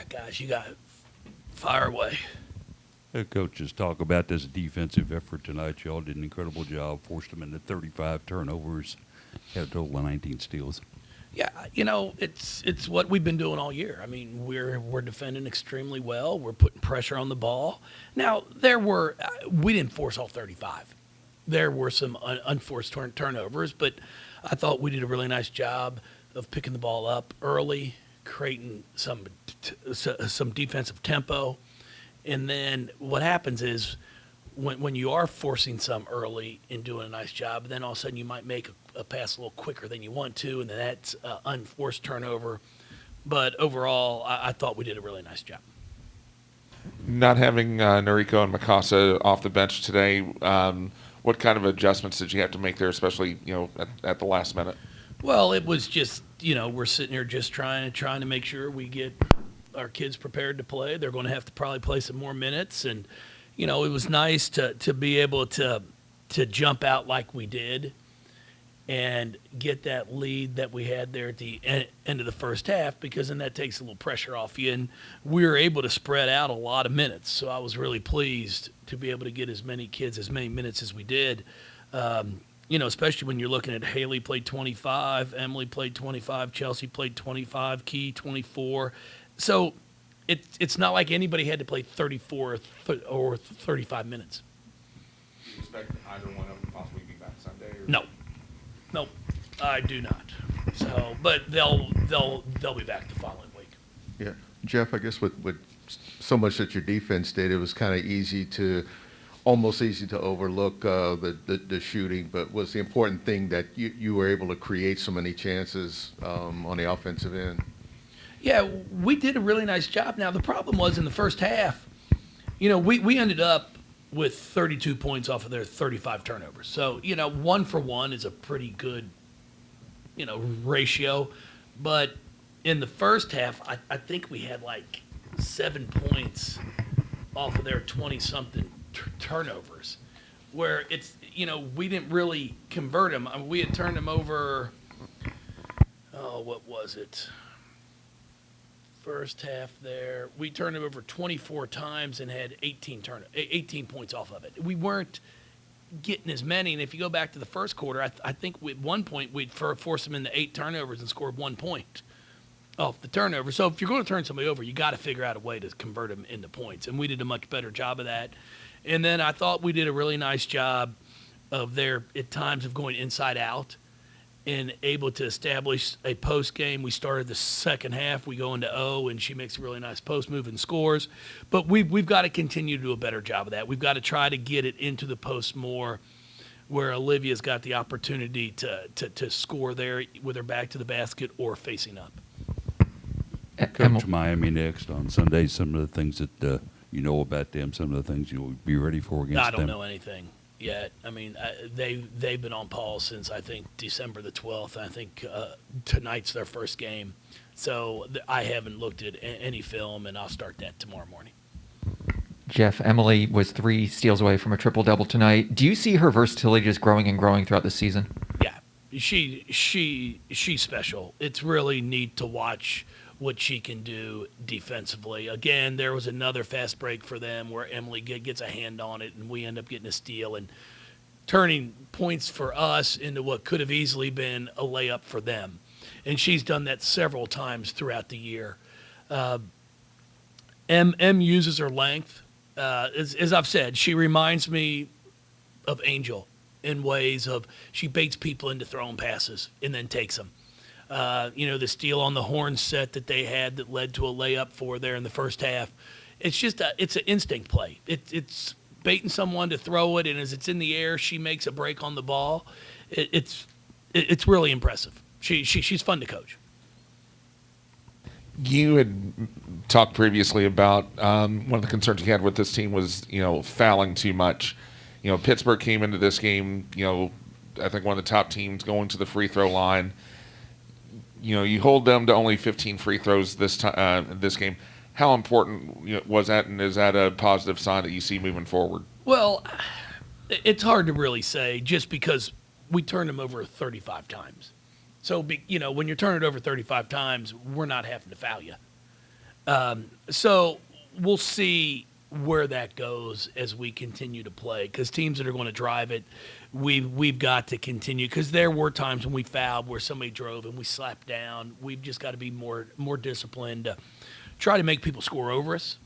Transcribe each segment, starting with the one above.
right, guys, you got it. Fire away. Coaches talk about this defensive effort tonight. Y'all did an incredible job, forced them into 35 turnovers, had a total of 19 steals. Yeah, it's what we've been doing all year. I mean, we're defending extremely well. We're putting pressure on the ball. Now, we didn't force all 35. There were some unforced turnovers, but I thought we did a really nice job of picking the ball up early, creating some defensive tempo. And then what happens is when you are forcing some early and doing a nice job, then all of a sudden you might make a pass a little quicker than you want to, and then that's unforced turnover. But overall, I thought we did a really nice job. Not having Noriko and Mikasa off the bench today, what kind of adjustments did you have to make there, especially at the last minute? Well, it was just we're sitting here just trying to make sure we get our kids prepared to play. They're going to have to probably play some more minutes, and it was nice to be able to jump out like we did and get that lead that we had there at the end of the first half, because then that takes a little pressure off you, and we were able to spread out a lot of minutes. So I was really pleased to be able to get as many kids as many minutes as we did. Especially when you're looking at Haley played 25, Emily played 25, Chelsea played 25, Key 24. So it's not like anybody had to play 34 or 35 minutes. Do you expect either one of them possibly be back Sunday? No, I do not. So, but they'll be back the following week. Yeah, Jeff, I guess with so much that your defense did, it was kind of almost easy to overlook the shooting. But was the important thing that you were able to create so many chances on the offensive end? Yeah, we did a really nice job. Now, the problem was in the first half, we ended up with 32 points off of their 35 turnovers. So, 1 for 1 is a pretty good, ratio. But in the first half, I think we had like 7 points off of their 20-something turnovers, where it's, we didn't really convert them. I mean, we had turned them over, what was it? First half there, we turned it over 24 times and had 18 points off of it. We weren't getting as many, and if you go back to the first quarter, I think at one point we'd force them into 8 turnovers and scored 1 point off the turnover. So if you're going to turn somebody over, you got to figure out a way to convert them into points, and we did a much better job of that. And then I thought we did a really nice job of at times of going inside out and able to establish a post game. We started the second half. We go into O, and she makes a really nice post move and scores. But we've got to continue to do a better job of that. We've got to try to get it into the post more, where Olivia's got the opportunity to score there with her back to the basket or facing up. Coach Miami next on Sunday. Some of the things that you know about them, some of the things you'll be ready for against them. I don't know anything yet. I mean, they've been on pause since, I think, December the 12th. I think tonight's their first game. So I haven't looked at any film, and I'll start that tomorrow morning. Jeff, Emily was 3 steals away from a triple-double tonight. Do you see her versatility just growing and growing throughout the season? Yeah, she's special. It's really neat to watch what she can do defensively. Again, there was another fast break for them where Emily gets a hand on it, and we end up getting a steal and turning points for us into what could have easily been a layup for them. And she's done that several times throughout the year. M uses her length. As I've said, she reminds me of Angel in ways of she baits people into throwing passes and then takes them. The steal on the horn set that they had that led to a layup for there in the first half. It's just it's an instinct play. It's baiting someone to throw it, and as it's in the air, she makes a break on the ball. It's really impressive. She's fun to coach. You had talked previously about one of the concerns you had with this team was, fouling too much. Pittsburgh came into this game, I think one of the top teams going to the free throw line. You hold them to only 15 free throws this game. How important was that, and is that a positive sign that you see moving forward? Well, it's hard to really say just because we turned them over 35 times. So, when you're turning it over 35 times, we're not having to foul you. So we'll see where that goes as we continue to play, because teams that are going to drive it, we've got to continue, because there were times when we fouled where somebody drove and we slapped down. We've just got to be more disciplined to try to make people score over us.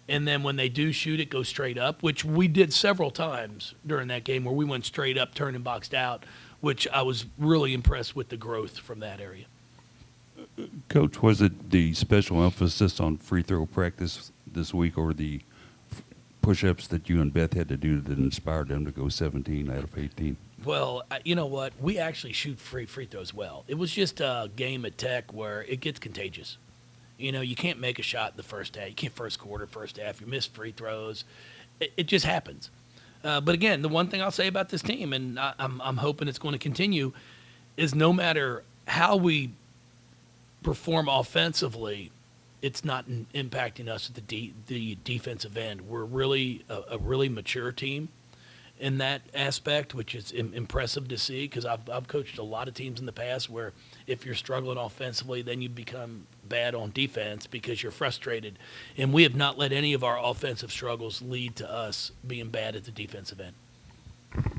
And then when they do shoot it, go straight up, which we did several times during that game where we went straight up, turned and boxed out, which I was really impressed with the growth from that area. Coach, was it the special emphasis on free throw practice this week, or the push-ups that you and Beth had to do that inspired them to go 17 out of 18? Well, you know what? We actually shoot free throws well. It was just a game at Tech where it gets contagious. You know, you can't make a shot in the first half. You can't first quarter, first half. You miss free throws. It just happens. But again, the one thing I'll say about this team, and I'm hoping it's going to continue, is no matter how we perform offensively, it's not impacting us at the defensive end. We're really a really mature team in that aspect, which is impressive to see, because I've coached a lot of teams in the past where if you're struggling offensively, then you become bad on defense because you're frustrated. And we have not let any of our offensive struggles lead to us being bad at the defensive end.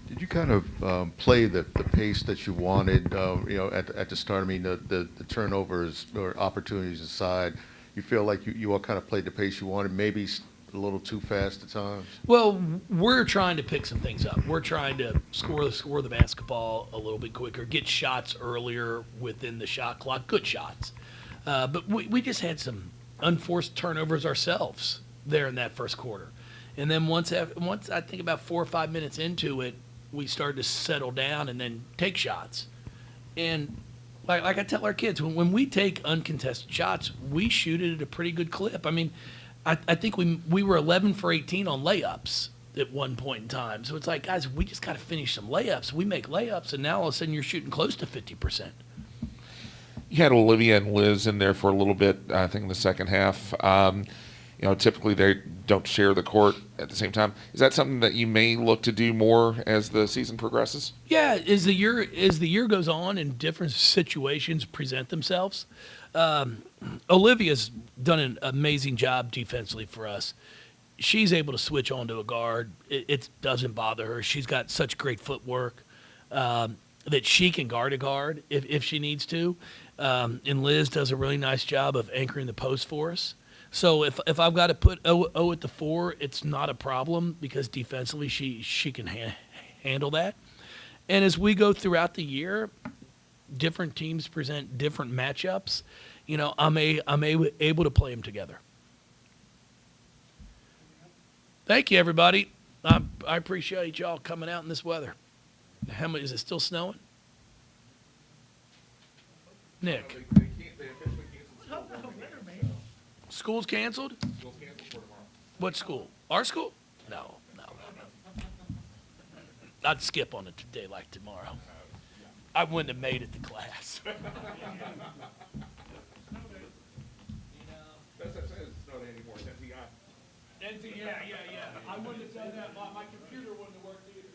Did you kind of play the pace that you wanted, at the start? I mean, the turnovers or opportunities aside, you feel like you all kind of played the pace you wanted, maybe a little too fast at times? Well, we're trying to pick some things up. We're trying to score the basketball a little bit quicker, get shots earlier within the shot clock, good shots. But we just had some unforced turnovers ourselves there in that first quarter. And then once I think about 4 or 5 minutes into it, we started to settle down and then take shots. And like I tell our kids, when we take uncontested shots, we shoot it at a pretty good clip. I mean, I think we were 11 for 18 on layups at one point in time. So it's like, guys, we just got to finish some layups. We make layups, and now all of a sudden you're shooting close to 50%. You had Olivia and Liz in there for a little bit, I think, in the second half. Typically they don't share the court at the same time. Is that something that you may look to do more as the season progresses? Yeah, as the year goes on and different situations present themselves, Olivia's done an amazing job defensively for us. She's able to switch onto a guard. It doesn't bother her. She's got such great footwork that she can guard a guard if she needs to. And Liz does a really nice job of anchoring the post for us. So if I've got to put O at the 4, it's not a problem because defensively she can handle that. And as we go throughout the year, different teams present different matchups. I'm able to play them together. Thank you, everybody. I appreciate y'all coming out in this weather. How much is it still snowing? Nick. School's canceled? School's canceled for tomorrow. What school? Our school? No. I'd skip on a day like tomorrow. I wouldn't have made it to class. That's what I said. It's not anymore. It's NTI. Yeah. I wouldn't have done that. My computer wouldn't have worked either.